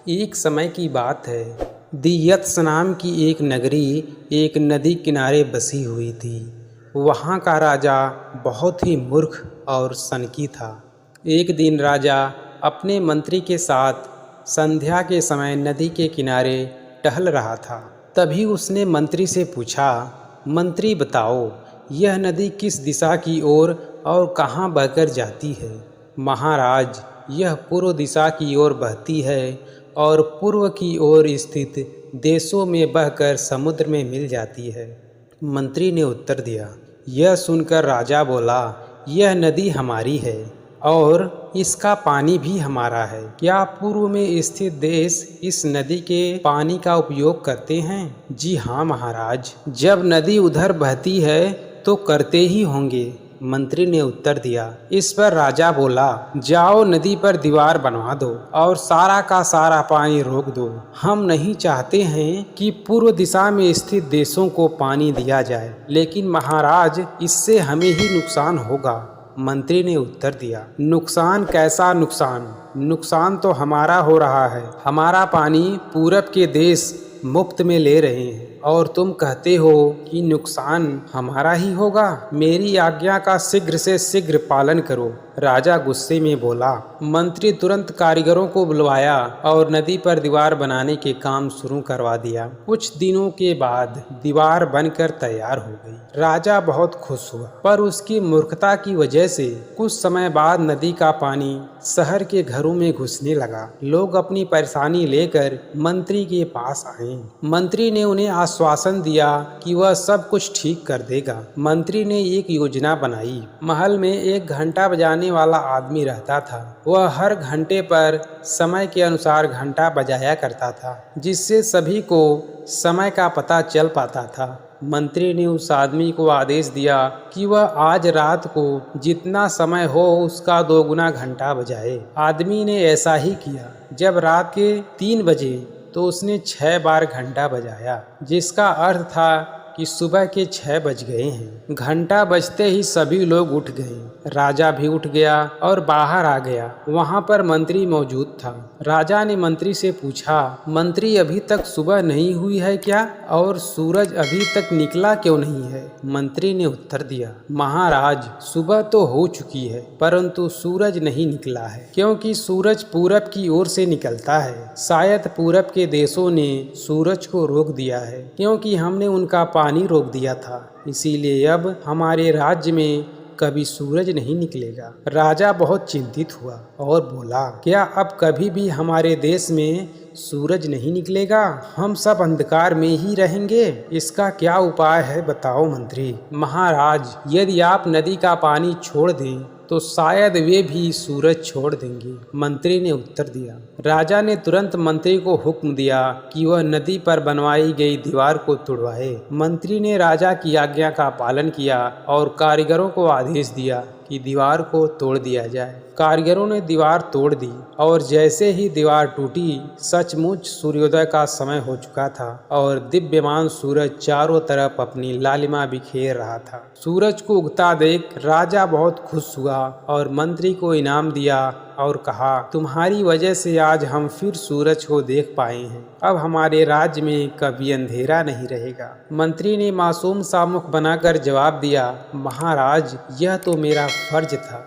एक समय की बात है। दियत्स नाम की एक नगरी एक नदी किनारे बसी हुई थी। वहाँ का राजा बहुत ही मूर्ख और सनकी था। एक दिन राजा अपने मंत्री के साथ संध्या के समय नदी के किनारे टहल रहा था। तभी उसने मंत्री से पूछा, मंत्री बताओ, यह नदी किस दिशा की ओर और कहाँ बहकर जाती है? महाराज, यह पूर्व दिशा की ओर बहती है और पूर्व की ओर स्थित देशों में बहकर समुद्र में मिल जाती है। मंत्री ने उत्तर दिया। यह सुनकर राजा बोला, यह नदी हमारी है और इसका पानी भी हमारा है। क्या पूर्व में स्थित देश इस नदी के पानी का उपयोग करते हैं? जी हाँ महाराज, जब नदी उधर बहती है तो करते ही होंगे, मंत्री ने उत्तर दिया। इस पर राजा बोला, जाओ नदी पर दीवार बनवा दो और सारा का सारा पानी रोक दो। हम नहीं चाहते हैं कि पूर्व दिशा में स्थित देशों को पानी दिया जाए, लेकिन महाराज इससे हमें ही नुकसान होगा। मंत्री ने उत्तर दिया, नुकसान कैसा नुकसान? नुकसान तो हमारा हो रहा है। हमारा पानी पूरब के देश मुफ्त में ले रहे हैं और तुम कहते हो कि नुकसान हमारा ही होगा। मेरी आज्ञा का शीघ्र से शीघ्र पालन करो। राजा गुस्से में बोला। मंत्री तुरंत कारीगरों को बुलवाया और नदी पर दीवार बनाने के काम शुरू करवा दिया। कुछ दिनों के बाद दीवार बनकर तैयार हो गई। राजा बहुत खुश हुआ, पर उसकी मूर्खता की वजह से कुछ समय बाद नदी का पानी शहर के घरों में घुसने लगा। लोग अपनी परेशानी लेकर मंत्री के पास आए। मंत्री ने उन्हें आश्वासन दिया कि वह सब कुछ ठीक कर देगा। मंत्री ने एक योजना बनाई। महल में एक घंटा बजाने वाला आदमी रहता था। वह हर घंटे पर समय के अनुसार घंटा बजाया करता था, जिससे सभी को समय का पता चल पाता था। मंत्री ने उस आदमी को आदेश दिया कि वह आज रात को जितना समय हो उसका 2 गुना घंटा बजाए। आदमी ने ऐसा ही किया। जब रात के 3 बजे तो उसने 6 बार घंटा बजाया, जिसका अर्थ था कि सुबह के 6 बज गए हैं। घंटा बजते ही सभी लोग उठ गए। राजा भी उठ गया और बाहर आ गया। वहाँ पर मंत्री मौजूद था। राजा ने मंत्री से पूछा, मंत्री अभी तक सुबह नहीं हुई है क्या? और सूरज अभी तक निकला क्यों नहीं है? मंत्री ने उत्तर दिया, महाराज सुबह तो हो चुकी है, परंतु सूरज नहीं निकला है, क्योंकि सूरज पूरब की ओर से निकलता है। शायद पूरब के देशों ने सूरज को रोक दिया है, क्योंकि हमने उनका पानी रोक दिया था, इसीलिए अब हमारे राज्य में कभी सूरज नहीं निकलेगा। राजा बहुत चिंतित हुआ और बोला, क्या अब कभी भी हमारे देश में सूरज नहीं निकलेगा? हम सब अंधकार में ही रहेंगे। इसका क्या उपाय है बताओ मंत्री। महाराज, यदि आप नदी का पानी छोड़ दें तो शायद वे भी सूरज छोड़ देंगे, मंत्री ने उत्तर दिया। राजा ने तुरंत मंत्री को हुक्म दिया कि वह नदी पर बनवाई गई दीवार को तुड़वाए। मंत्री ने राजा की आज्ञा का पालन किया और कारीगरों को आदेश दिया कि दीवार को तोड़ दिया जाए। कारीगरों ने दीवार तोड़ दी और जैसे ही दीवार टूटी, सचमुच सूर्योदय का समय हो चुका था और दिव्यमान सूरज चारों तरफ अपनी लालिमा बिखेर रहा था। सूरज को उगता देख राजा बहुत खुश हुआ और मंत्री को इनाम दिया और कहा, तुम्हारी वजह से आज हम फिर सूरज को देख पाए हैं। अब हमारे राज्य में कभी अंधेरा नहीं रहेगा। मंत्री ने मासूम सा मुख बनाकर जवाब दिया, महाराज यह तो मेरा फर्ज था।